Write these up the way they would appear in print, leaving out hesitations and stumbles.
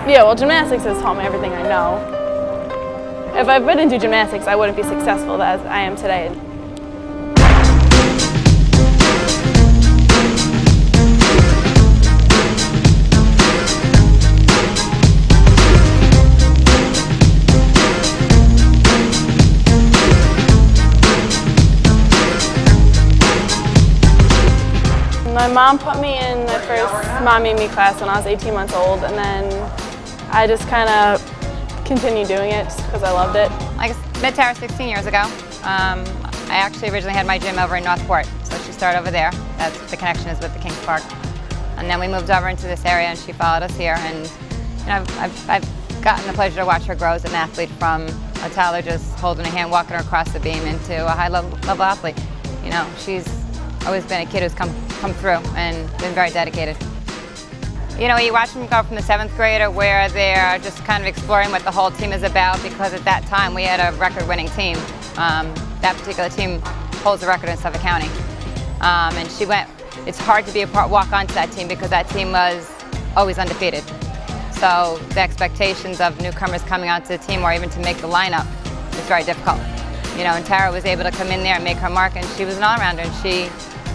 Yeah, well, gymnastics has taught me everything I know. If I didn't do gymnastics, I wouldn't be successful as I am today. My mom put me in my first Mommy and Me class when I was 18 months old, and then I just kind of continued doing it just because I loved it. I met Tara 16 years ago. I actually originally had my gym over in Northport, so she started over there. That's the connection is with the Kings Park. And then we moved over into this area, and she followed us here. And you know, I've gotten the pleasure to watch her grow as an athlete from a toddler just holding a hand, walking her across the beam into a high-level athlete. You know, she's always been a kid who's come through and been very dedicated. You know, you watch them go from the 7th grader where they're just kind of exploring what the whole team is about, because at that time we had a record-winning team. That particular team holds the record in Suffolk County. And she went, it's hard to walk onto that team because that team was always undefeated. So the expectations of newcomers coming onto the team or even to make the lineup was very difficult. You know, and Tara was able to come in there and make her mark, and she was an all-rounder. And she,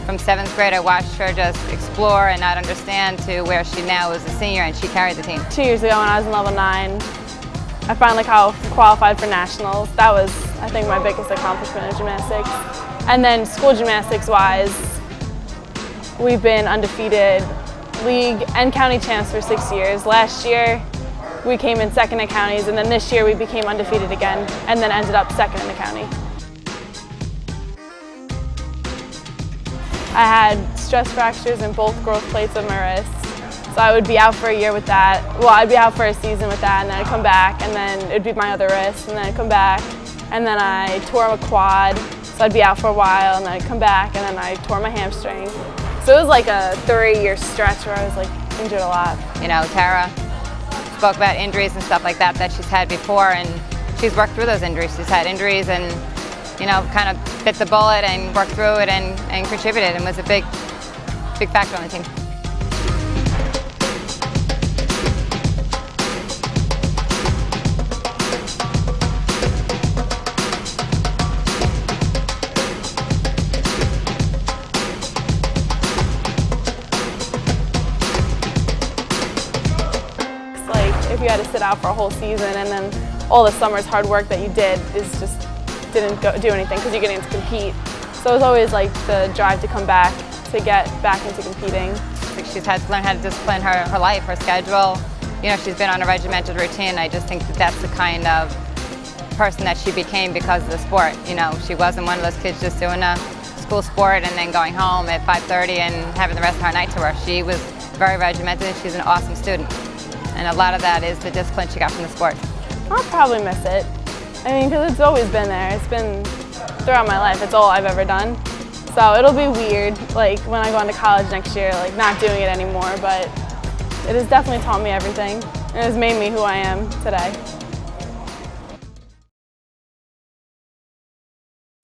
from 7th grade, I watched her just explore and not understand to where she now is a senior, and she carried the team. 2 years ago when I was in level 9, I finally qualified for nationals. That was, I think, my biggest accomplishment in gymnastics. And then school gymnastics-wise, we've been undefeated league and county champs for 6 years. Last year, we came in second in counties, and then this year we became undefeated again, and then ended up second in the county. I had stress fractures in both growth plates of my wrists, so I would be out for a year with that. Well, I'd be out for a season with that, and then I'd come back, and then it'd be my other wrist, and then I'd come back, and then I tore a quad, so I'd be out for a while, and then I'd come back, and then I tore my hamstring. So it was like a 3-year stretch where I was like injured a lot. You know, Tara spoke about injuries and stuff like that she's had before, and she's worked through those injuries. She's had injuries and, you know, kind of bit the bullet and worked through it and contributed and was a big factor on the team. If you had to sit out for a whole season and then all the summer's hard work that you did didn't do anything because you're getting to compete. So it was always like the drive to come back, to get back into competing. She's had to learn how to discipline her life, her schedule. You know, she's been on a regimented routine. I just think that that's the kind of person that she became because of the sport. You know, she wasn't one of those kids just doing a school sport and then going home at 5:30 and having the rest of her night to her. She was very regimented, and she's an awesome student. And a lot of that is the discipline she got from the sport. I'll probably miss it. I mean, because it's always been there. It's been throughout my life. It's all I've ever done. So it'll be weird, like when I go into college next year, like not doing it anymore. But it has definitely taught me everything. It has made me who I am today.